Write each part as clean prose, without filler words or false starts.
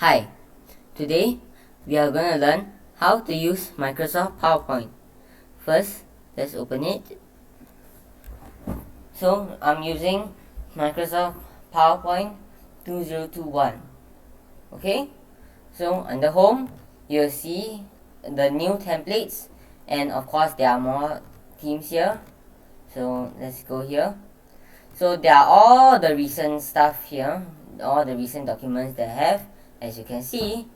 Hi, today we are going to learn how to use Microsoft PowerPoint. First, let's open it. So, I'm using Microsoft PowerPoint 2021. Okay, so on the home, you'll see the new templates, and of course, there are more themes here. So, let's go here. So, there are all the recent stuff here, all the recent documents that I have, as you can see.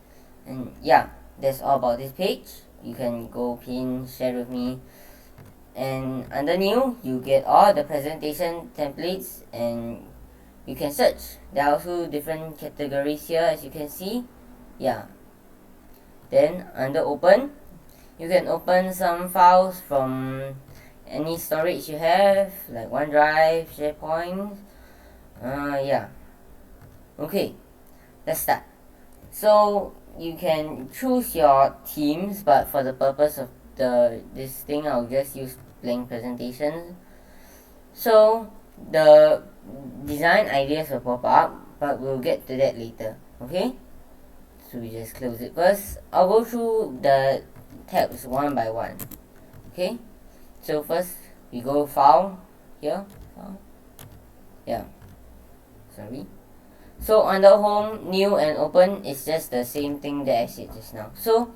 And yeah, that's all about this page. You can go pin, share with me. And under new, you get all the presentation templates and you can search. There are also different categories here, as you can see. Yeah. Then under open, you can open some files from any storage you have, like OneDrive, SharePoint. Yeah. Okay, let's start. So you can choose your themes, but for the purpose of this thing, I'll just use plain presentation. So the design ideas will pop up, but we'll get to that later. Okay, so we just close it first. I'll go through the tabs one by one. Okay, so first we go file here. File. Yeah, sorry. So on the home, new and open is just the same thing that I said just now. So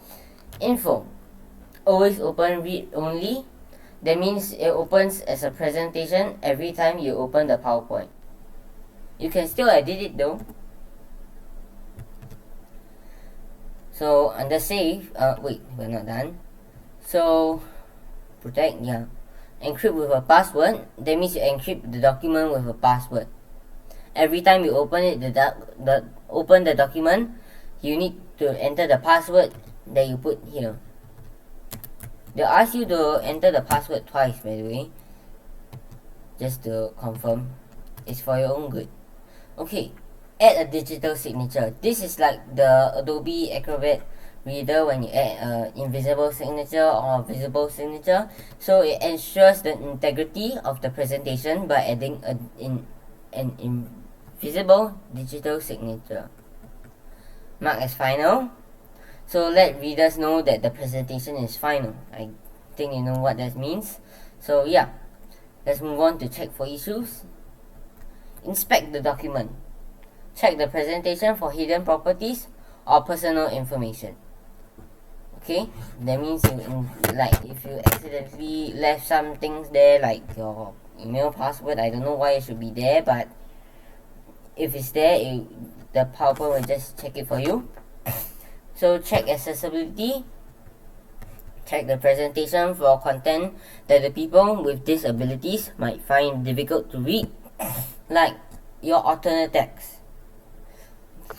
info, always open read only. That means it opens as a presentation every time you open the PowerPoint. You can still edit it though. So under save, wait, we're not done. So protect, yeah. Encrypt with a password. That means you encrypt the document with a password. Every time you open it, open the document, you need to enter the password that you put here. They'll ask you to enter the password twice, by the way, just to confirm. It's for your own good. Okay, add a digital signature. This is like the Adobe Acrobat reader when you add an invisible signature or visible signature. So it ensures the integrity of the presentation by adding an invisible digital signature. Mark as final. So let readers know that the presentation is final. I think you know what that means. So yeah, let's move on to check for issues. Inspect the document. Check the presentation for hidden properties or personal information. Okay, that means if you accidentally left some things there, like your email password, I don't know why it should be there, but if it's there, the PowerPoint will just check it for you. So check accessibility. Check the presentation for content that the people with disabilities might find difficult to read, like your alternate text.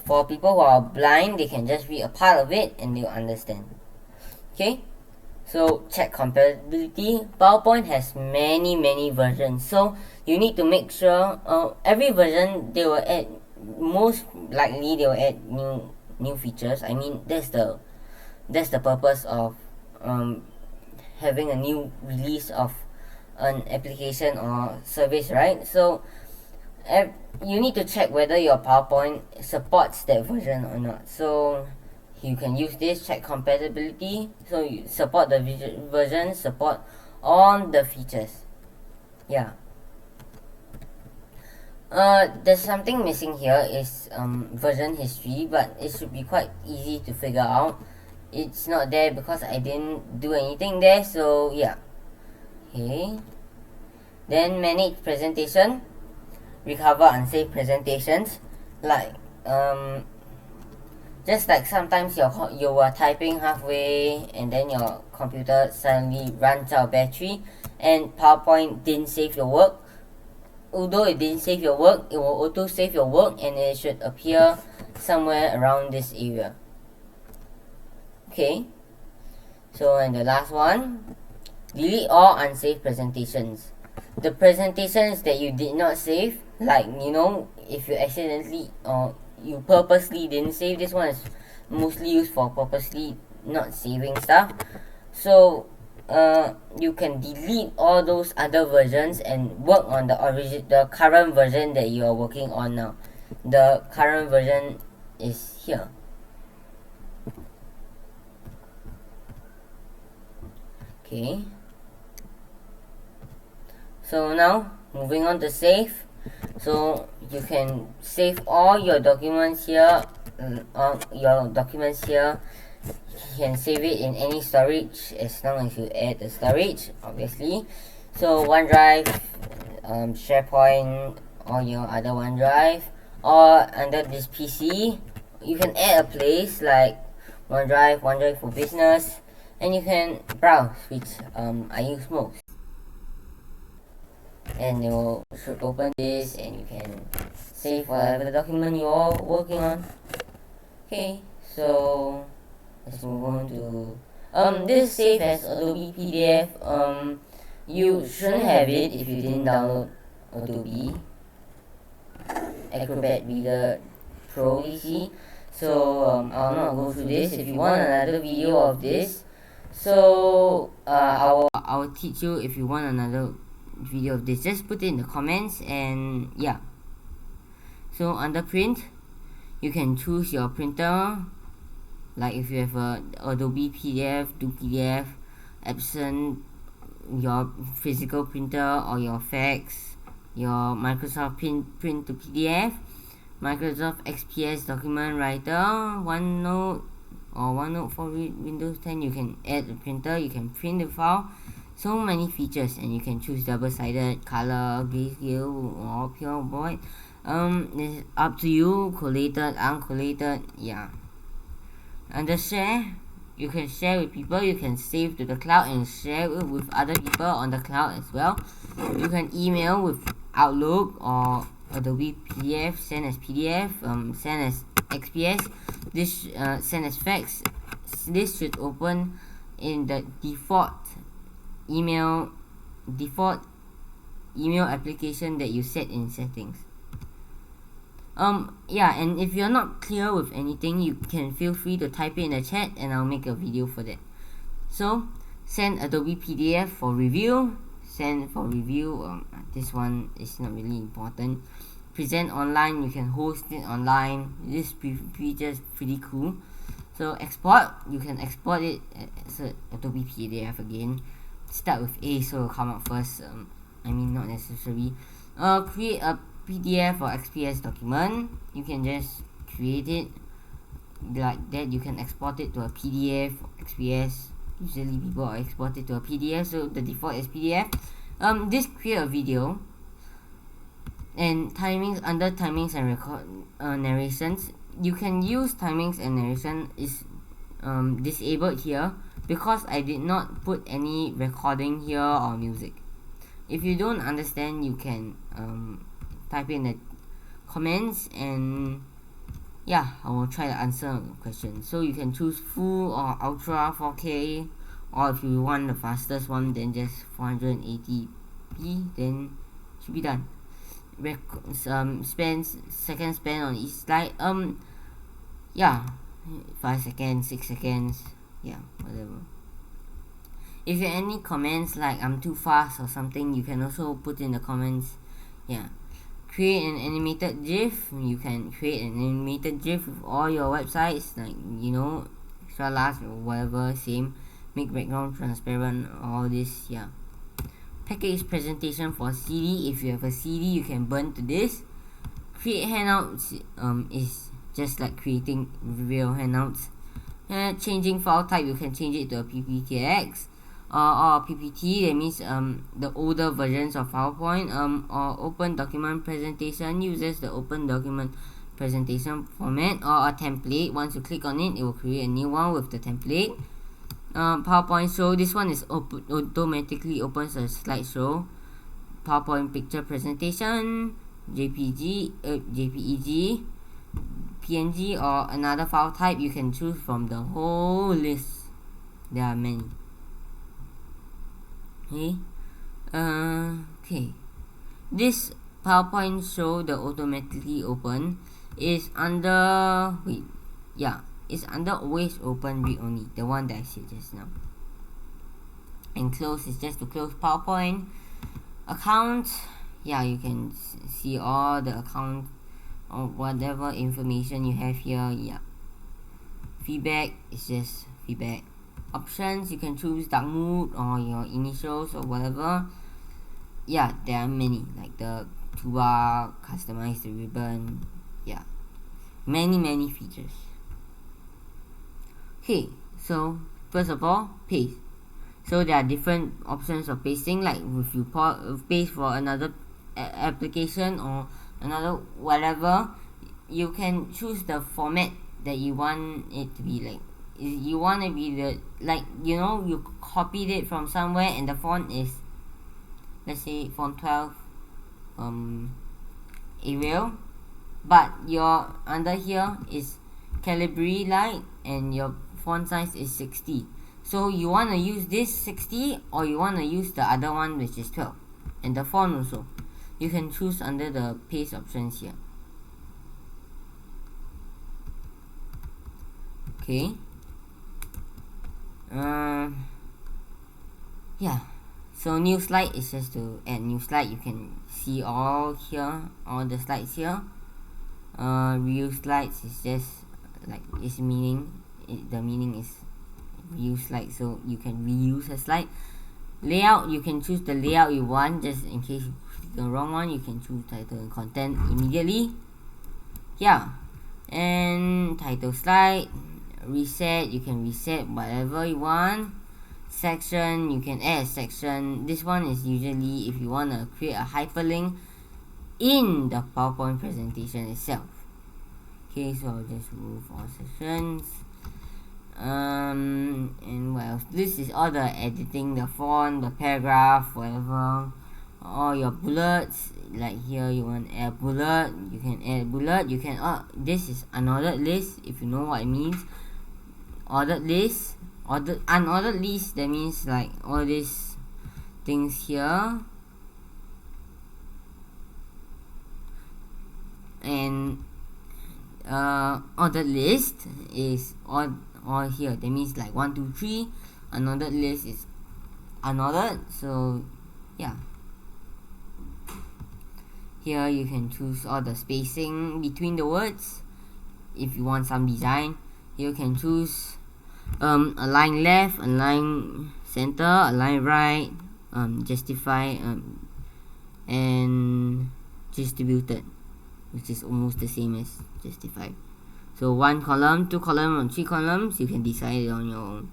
For people who are blind, they can just read a part of it and they'll understand. Okay, so check compatibility. PowerPoint has many versions, so you need to make sure every version they will add, most likely they will add new features. I mean, that's the purpose of having a new release of an application or service, right? So you need to check whether your PowerPoint supports that version or not. So you can use this, check compatibility. So you support the version, support all the features. Yeah. There's something missing here is version history, but it should be quite easy to figure out. It's not there because I didn't do anything there, so yeah. Okay. Then manage presentation. Recover unsafe presentations. Like just like sometimes you are typing halfway and then your computer suddenly runs out of battery and PowerPoint didn't save your work. Although it didn't save your work, it will auto save your work and it should appear somewhere around this area. Okay, so and the last one, delete all unsafe presentations. The presentations that you did not save, like if you accidentally or you purposely didn't save, this one is mostly used for purposely not saving stuff. So you can delete all those other versions and work on the current version that you are working on now. The current version is here. Okay, so now moving on to save. So you can save all your documents here. You can save it in any storage as long as you add the storage, obviously. So OneDrive, SharePoint, or your other OneDrive, or under this PC you can add a place like OneDrive for Business, and you can browse, which I use most. And you should open this and you can save whatever document you're working on. Okay, so let's move on to this save as Adobe PDF. You shouldn't have it if you didn't download Adobe Acrobat Reader Pro EC. So I'll not go through this. If you want another video of this, so I'll teach you. If you want another video of this, just put it in the comments. And yeah, so under print, you can choose your printer. Like if you have a Adobe PDF, do PDF, Epson, your physical printer, or your fax, your Microsoft print to PDF, Microsoft XPS document writer, OneNote, or OneNote for Windows 10. You can add a printer, you can print the file. So many features, and you can choose double-sided, color, grayscale, or pure white. It's up to you. Collated, uncollated, yeah. Under share, you can share with people. You can save to the cloud and share it with other people on the cloud as well. You can email with Outlook or Adobe PDF, send as PDF, send as XPS, this send as fax. This should open in the default email application that you set in settings. Yeah, and if you're not clear with anything, you can feel free to type it in the chat and I'll make a video for that. So send Adobe PDF for review. This one is not really important. Present online, you can host it online. This feature is pretty cool. So export, you can export it as Adobe PDF again. Start with A, so it'll come up first. Not necessary. Create a PDF or XPS document. You can just create it like that. You can export it to a PDF or XPS. Usually people export it to a PDF, so the default is PDF. This create a video, and timings, under timings and record narrations, you can use timings and narration is disabled here because I did not put any recording here or music. If you don't understand, you can type in the comments, and yeah, I will try to answer the question. So you can choose full or ultra 4K, or if you want the fastest one, then just 480p, then should be done. Second span on each slide. Yeah, 5 seconds, 6 seconds, yeah, whatever. If you have any comments like I'm too fast or something, you can also put in the comments. Yeah. Create an animated GIF. You can create an animated GIF with all your websites, like extra large or whatever, same. Make background transparent, all this, yeah. Package presentation for CD. If you have a CD, you can burn to this. Create handouts is just like creating real handouts. Changing file type, you can change it to a PPTX or PPT. That means the older versions of PowerPoint. Or open document presentation uses the open document presentation format, or a template. Once you click on it, it will create a new one with the template. PowerPoint show, this one is automatically opens a slideshow. PowerPoint picture presentation, JPEG, PNG, or another file type. You can choose from the whole list. There are many. Okay. This PowerPoint show, the automatically open, is under it's under always open read only, the one that I said just now. And close is just to close PowerPoint. Account, yeah, you can see all the account or whatever information you have here. Yeah. Feedback is just feedback. options. You can choose dark mode or your initials or whatever. Yeah, there are many, like the toolbar, customize the ribbon. Yeah, many features. Okay, so first of all, paste. So there are different options of pasting, like if you paste for another application or another whatever, you can choose the format that you want it to be. Like you want to be the, like, you know, you copied it from somewhere and the font is, let's say, font 12 Arial, but your under here is Calibri Light and your font size is 60. So you want to use this 60 or you want to use the other one, which is 12, and the font also you can choose under the paste options here. Okay, yeah, so new slide is just to add new slide. You can see all here, all the slides here. Reuse slides is just like its meaning, the meaning is reuse slide, so you can reuse a slide. Layout, you can choose the layout you want. Just in case you click the wrong one, you can choose title and content immediately. Yeah, and title slide, reset, you can reset whatever you want. Section, you can add a section. This one is usually if you want to create a hyperlink in the PowerPoint presentation itself. Okay, so I'll just remove all sections. And what else? This is all the editing, the font, the paragraph, whatever. All your bullets, like here you want to add bullet, you can add bullet. You can this is unordered list, if you know what it means. Ordered list, unordered list, that means like all these things here. And ordered list is all here, that means like 1 2 3. Unordered list is unordered, so yeah. Here you can choose all the spacing between the words if you want some design. You can choose align left, align center, align right, justify, and distributed, which is almost the same as justify. So 1 column, 2 column, or 3 columns, you can decide it on your own.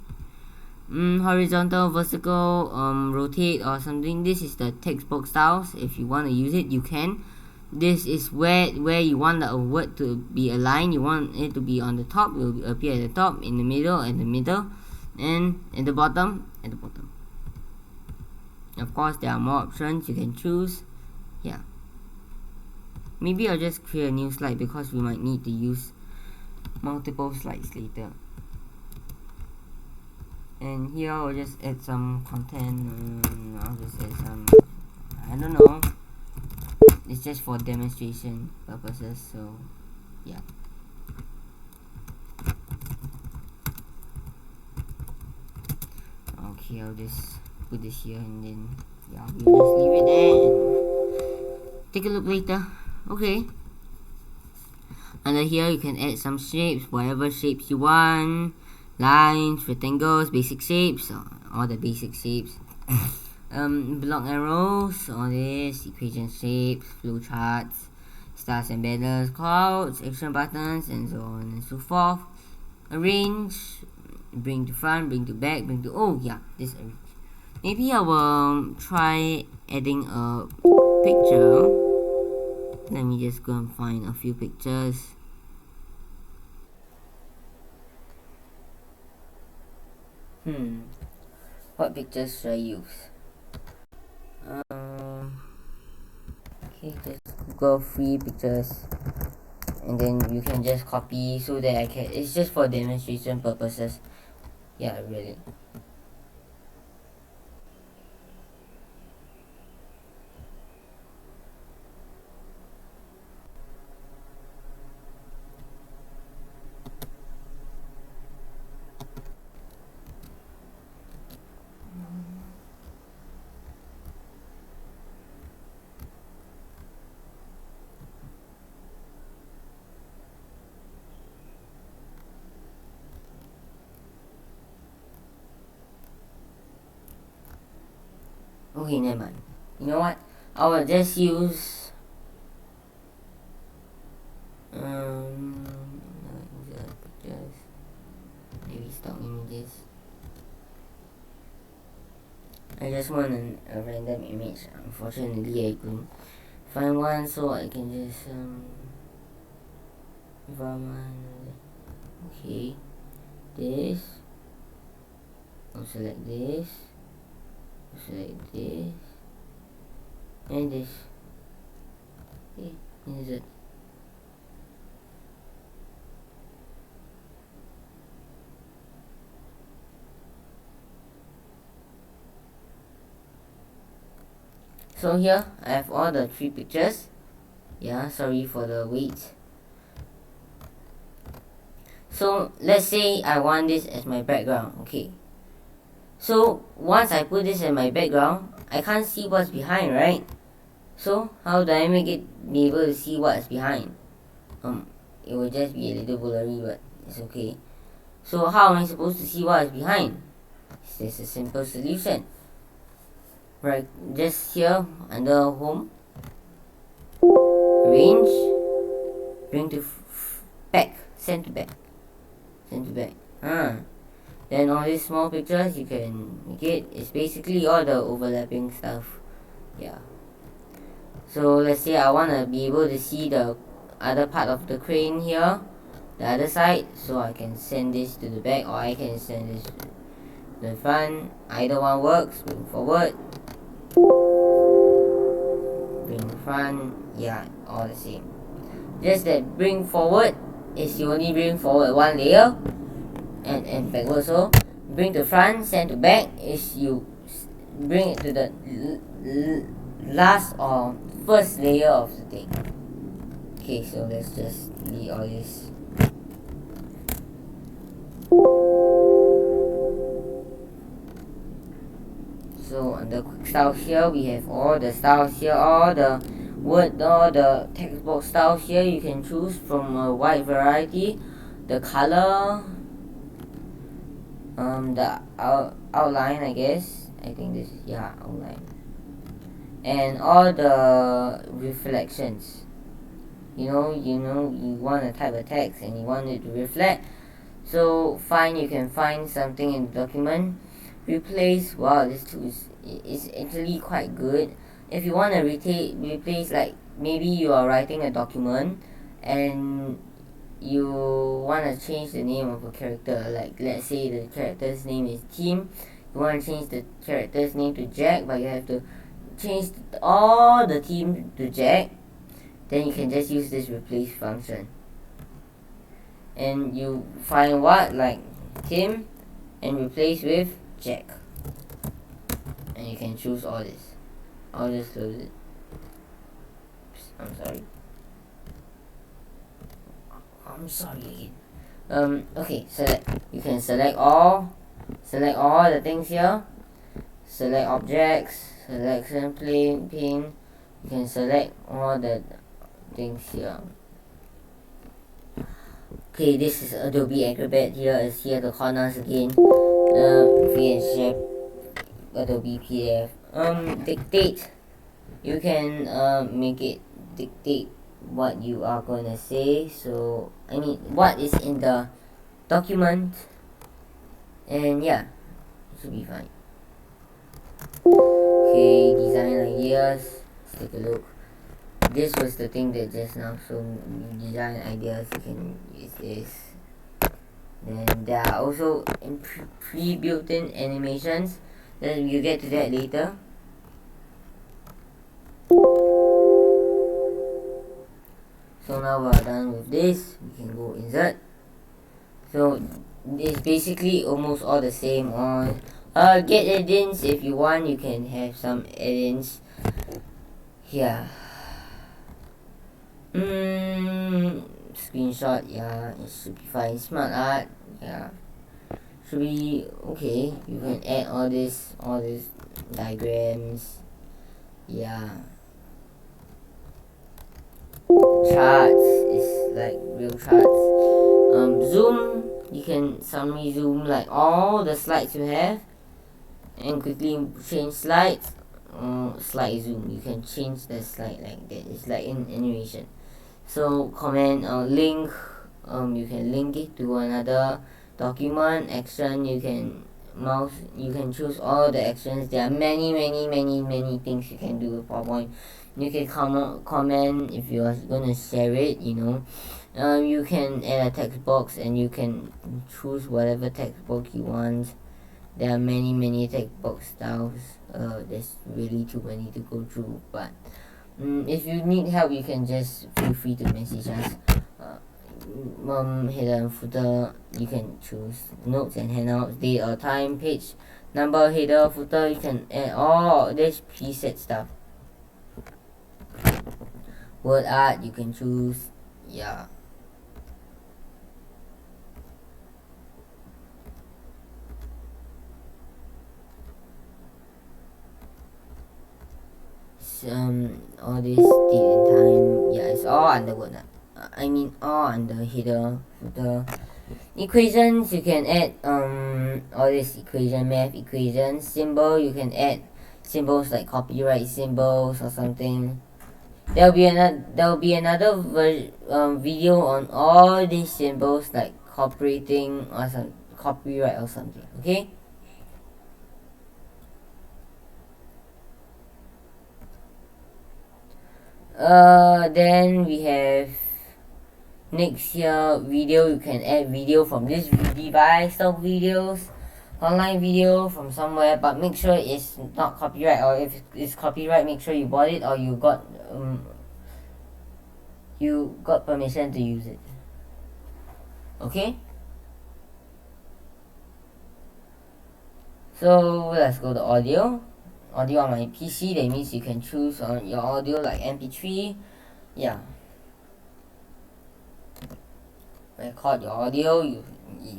Horizontal, vertical, rotate or something. This is the text box styles. If you want to use it, you can. This is where you want the word to be aligned. You want it to be on the top, it will appear at the top, in the middle, at the middle, and at the bottom, at the bottom. Of course, there are more options you can choose. Yeah. Maybe I'll just create a new slide because we might need to use multiple slides later. And here I'll just add some content. I'll just add some, I don't know, it's just for demonstration purposes, so yeah. Okay, I'll just put this here and then yeah, we'll just leave it there and take a look later. Okay, under here you can add some shapes, whatever shapes you want. Lines, rectangles, basic shapes, all the basic shapes. Block arrows, all this, equation shapes, flow charts, stars and banners, clouds, action buttons, and so on and so forth. Arrange, bring to front, bring to back, bring to, oh yeah, this arrange. Maybe I will try adding a picture. Let me just go and find a few pictures. What pictures should I use? Okay, just Google free pictures and then you can just copy so that I can, it's just for demonstration purposes. Yeah, really. Okay, never mind. You know what? I will just use pictures, maybe stock images. I just want a random image. Unfortunately, I couldn't find one, so I can just environment. Okay, this. I'll select this. I'll select this. And this. Okay, is it? So here I have all the 3 pictures. Yeah, sorry for the wait. So let's say I want this as my background. Okay, so once I put this in my background, I can't see what's behind, right? So how do I make it be able to see what's behind? It will just be a little blurry, but it's okay. So how am I supposed to see what is behind? There's a simple solution. Right, just here under home, range, bring to back, send to back. Then all these small pictures you can make it. It's basically all the overlapping stuff. Yeah. So let's say I wanna be able to see the other part of the crane here, the other side, so I can send this to the back, or I can send this to the front. Either one works. Bring forward, bring front. Yeah, all the same. Just that bring forward is you only bring forward one layer, and back also. Bring to front, send to back is you bring it to the last or first layer of the thing. Okay, so let's just delete all this. So under quick style here, we have all the styles here, all the word, all the text box styles here. You can choose from a wide variety. The color, the outline, I guess. I think this, yeah, outline. And all the reflections. You want to type a text and you want it to reflect. So you can find something in the document. Replace, wow, this tool is actually quite good. If you want to replace, like maybe you are writing a document and you want to change the name of a character, like let's say the character's name is Tim. You want to change the character's name to Jack, but you have to change all the team to Jack. Then you can just use this replace function, and you find what, like Tim, and replace with Jack, and you can choose all this. I'll just close it. I'm sorry again. Okay, you can select all the things here, select objects, selection plane, pin. You can select all the things here. Okay, this is Adobe Acrobat. Here is the corners again. Share Adobe PDF. Dictate. You can make it dictate what you are going to say. So I mean, what is in the document, and yeah, it should be fine. Okay, design ideas. Let's take a look. This was the thing that just now. So design ideas, you can use this. Then there are also pre-built-in animations. Then you get to that later. So now we're done with this. We can go insert. So it's basically almost all the same. On get add-ins if you want. You can have some add-ins. Yeah. Screenshot, yeah, it should be fine. Smart art, yeah, should be okay. You can add all these diagrams, yeah. Charts is like real charts. Zoom, you can summary zoom like all the slides you have and quickly change slides. slide zoom. You can change the slide like that. It's like in animation. So command link, you can link it to another document. Action, you can choose all the actions. There are many things you can do with PowerPoint. You can comment if you are gonna share it, you can add a text box and you can choose whatever text box you want. There are many text box styles. There's really too many to go through, but if you need help, you can just feel free to message us. Header and footer, you can choose notes and handouts, date or time, page number, header, footer. You can add all this preset stuff. Word art, you can choose. Yeah. All this date and time, yeah, it's all under word art. All under header, footer. Equations, you can add all this equation, math equations. Symbol, you can add symbols like copyright symbols or something. There'll be another video on all these symbols like copyright or something. Okay. Then we have next here video. You can add video from this device, stock videos, online video from somewhere, but make sure it's not copyright, or if it's copyright, make sure you bought it or you got permission to use it. Okay. So let's go to audio on my PC. That means you can choose on your audio like MP3. Yeah, record your audio. You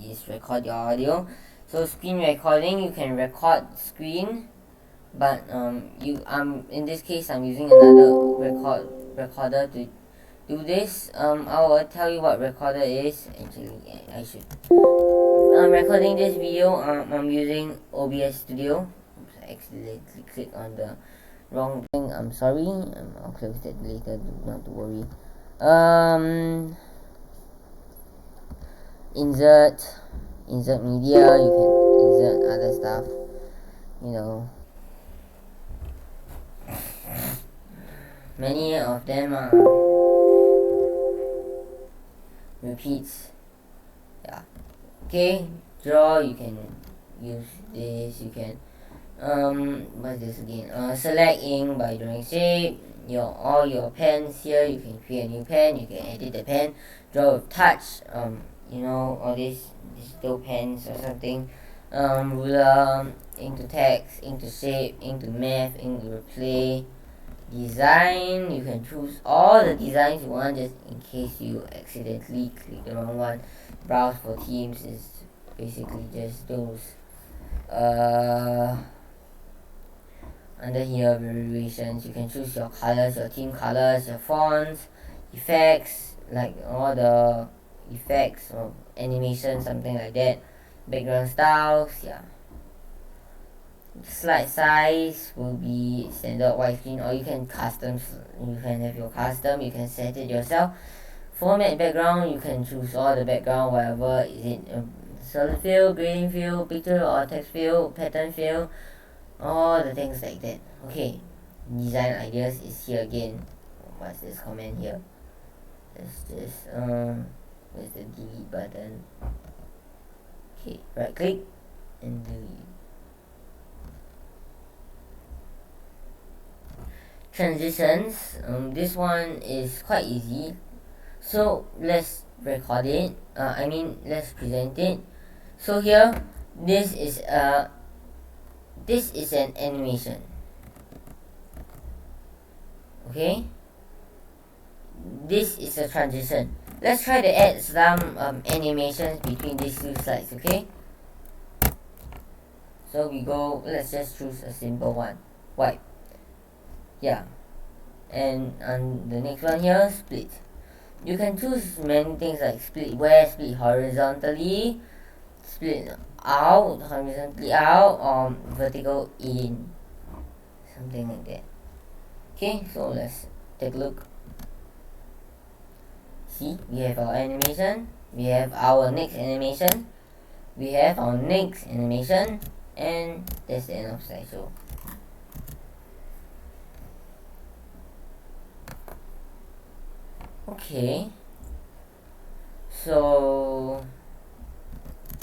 just record your audio. So screen recording, you can record screen, but in this case I'm using another recorder to do this. I will tell you what recorder is. Actually, I should. I'm recording this video. I'm using OBS Studio. Oops, I accidentally clicked on the wrong thing. I'm sorry. I'll close that later. Not to worry. Insert media. You can insert other stuff. Many of them are repeats. Yeah. Okay. Draw, you can use this. You can what's this again? Select ink by drawing shape. All your pens here, you can create a new pen. You can edit the pen. Draw with touch. All these digital pens or something. Ruler, ink to text, ink to shape, ink to math, ink to replay. Design, you can choose all the designs you want, just in case you accidentally click the wrong one. Browse for themes is basically just those. Under here, variations, you can choose your colors, your theme colors, your fonts, effects, like all the effects or animation, something like that. Background styles, yeah. Slide size will be standard widescreen, or you can have your custom, you can set it yourself. Format background, you can choose all the background, whatever is it, solid fill, grading fill, picture or text fill, pattern fill, all the things like that. Okay, design ideas is here again. What's this comment here? Let's just where's the delete button? Okay, right click and delete. Transitions, this one is quite easy, so let's record it. Let's present it. So here, this is an animation. Okay, this is a transition. Let's try to add some animations between these two slides. Okay, so let's just choose a simple one, white. Yeah, and on the next one here, split. You can choose many things like split where, split horizontally, split out, horizontally out, or vertical in. something like that. Okay, so let's take a look. See, we have our animation, we have our next animation, we have our next animation, and that's the end of slideshow. Okay, so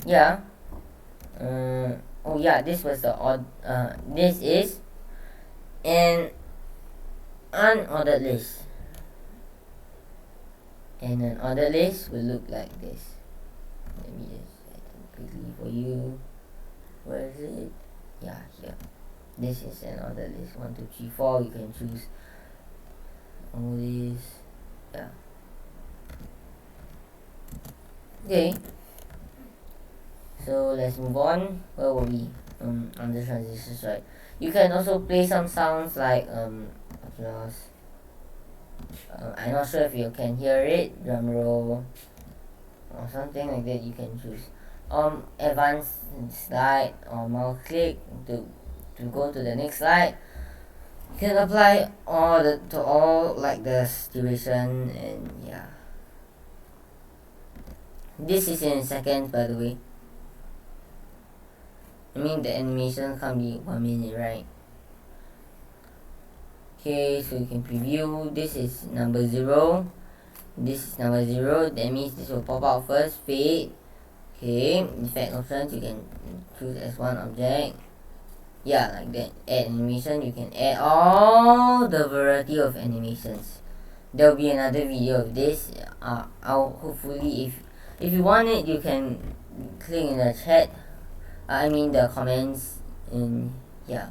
yeah, oh yeah, this was the this is an unordered list, and an ordered list will look like this. Let me just set it quickly for you. Where is it? Yeah, here. This is an ordered list. 1, 2, 3, 4. You can choose all this. Yeah. Okay. So let's move on. Where were we? On the transitions, right? You can also play some sounds like applause. I'm not sure if you can hear it. Drum roll or something like that. You can choose advanced slide or mouse click to go to the next slide. You can apply all like the situation, and yeah. This is in seconds, by the way. I mean, the animation can't be 1 minute, right? Okay, so you can preview. This is number 0. This is number 0. That means this will pop out first. Fade. Okay, effect options, you can choose as one object. Yeah, like that. Add animation, you can add all the variety of animations. There will be another video of this. I'll hopefully, if you want it, you can click in the chat. I mean the comments. And yeah,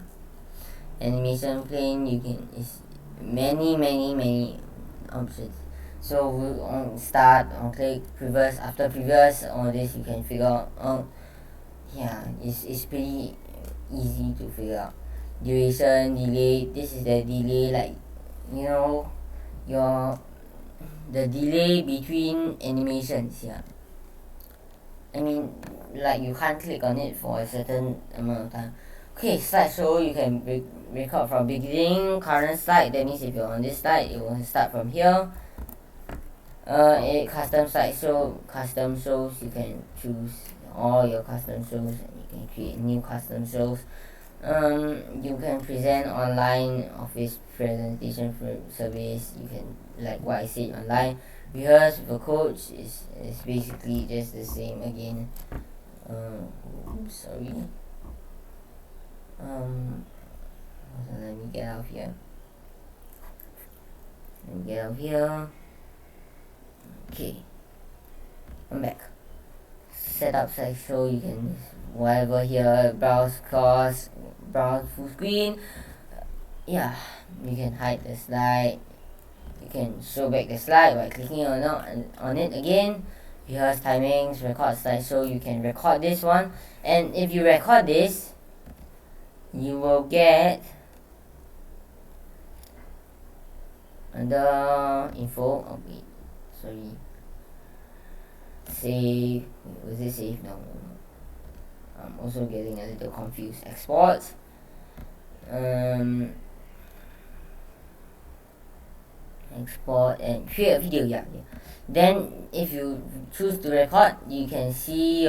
animation plane, you can, is many options. So we'll start, on click, previous, after previous, all this you can figure out. Yeah, it's pretty easy to figure out. Duration, delay, this is the delay, like, you know, the delay between animations. Yeah, I mean, like, you can't click on it for a certain amount of time. Okay, slideshow, you can record from beginning, current slide. That means if you're on this slide, it will start from here. Custom slideshow, custom shows, you can choose all your custom shows, and you can create new custom shows. You can present online, office presentation for service. You can, like what I said, online. Rehearse with a coach is basically just the same again. Sorry. Let me get out of here. Okay, I'm back. Setup slideshow, you can whatever here, browse cross, browse full screen. Yeah, you can hide the slide. You can show back the slide by clicking on it again. Rehearse timings, record slideshow, you can record this one. And if you record this, you will get under info. Oh wait, sorry. Save. Was it save? No. I'm also getting a little confused. Export. Export and create a video. Yeah. Then if you choose to record, you can see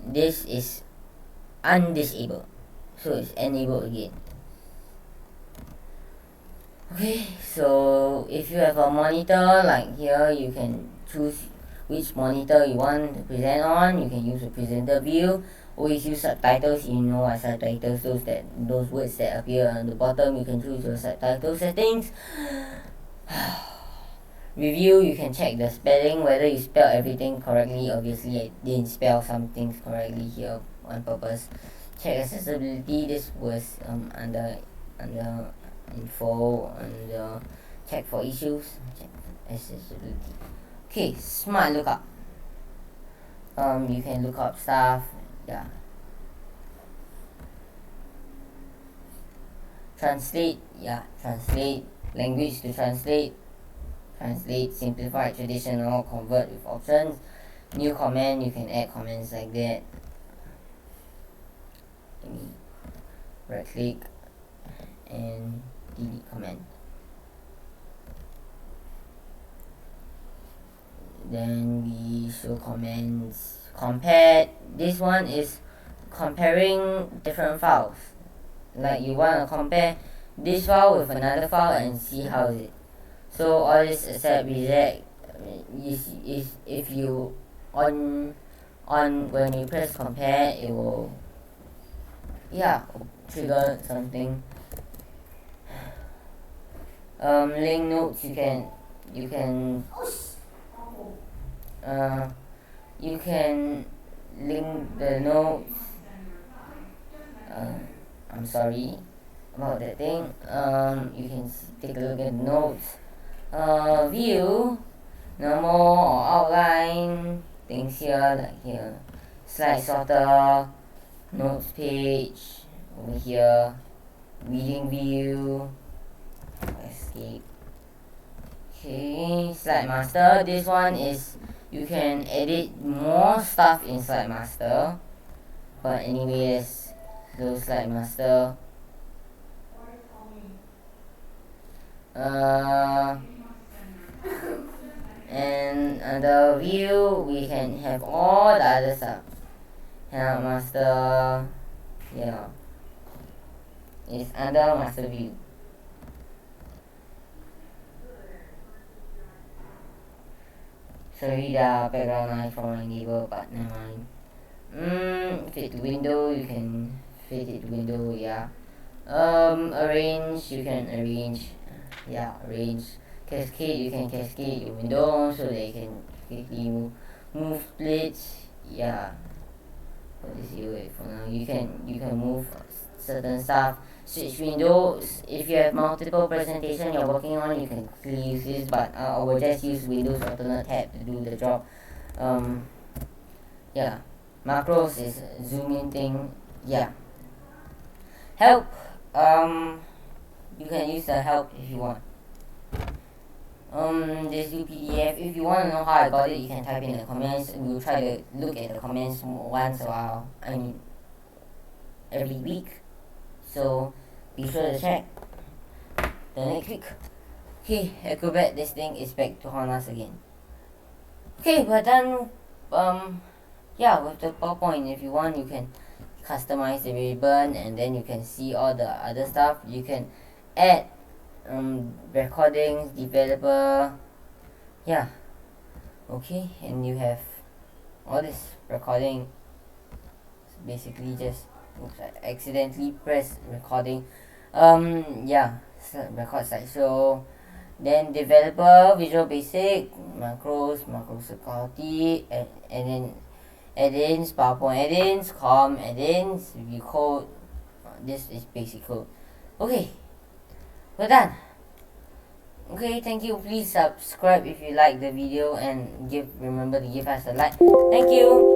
this is undisabled, so it's enabled again. Okay, so if you have a monitor like here, you can choose which monitor you want to present on. You can use a presenter view. Always use subtitles. You know what subtitles, those words that appear on the bottom. You can choose your subtitle settings. Review, you can check the spelling, whether you spell everything correctly. Obviously I didn't spell some things correctly here on purpose. Check accessibility. This was under info, and check for issues. Check accessibility. Okay, smart lookup. You can look up stuff. Yeah. Translate. Yeah, translate language to translate. Translate, simplify, traditional, convert with options. New comment, you can add comments like that. Let me right click and delete command. Then we show commands. Compare. This one is comparing different files. Like you want to compare this file with another file and see how is it. So all this except reject is if you on when you press compare, it will trigger something. Link notes, you can link the notes. I'm sorry about that thing. You can take a look at the notes. View, normal or outline things here, like here. Slide sorter, notes page over here. Reading view. Escape. Okay, slide master. This one is you can edit more stuff in slide master. But anyways, go slide master. And under view we can have all the other stuff. Handout master, it's under master view. Sorry, the background noise from my neighbor, but never mind. Fit to window, you can fit it to window, arrange, you can arrange, arrange. Cascade, you can cascade your window so they can quickly move splits. What is it for now? You can move certain stuff. Switch windows. If you have multiple presentations you're working on, you can quickly use this, but I will just use Windows alternate tab to do the job. Macros is zoom in thing. Help. You can use the help if you want. This new PDF. If you want to know how I got it, you can type in the comments. We'll try to look at the comments once a while. Every week. So be sure to check the next week. Okay, Acrobat, this thing is back to haunt us again. Okay, we're done. With the PowerPoint. If you want, you can customize the ribbon, and then you can see all the other stuff. You can add recordings, developer, okay, and you have all this recording. So basically just I accidentally pressed recording. Record slideshow. Then developer, Visual Basic, macros security, and then add-ins, PowerPoint add-ins, com add-ins, review code. This is basic code. Okay, we're done. Okay, thank you. Please subscribe if you like the video, and remember to give us a like. Thank you.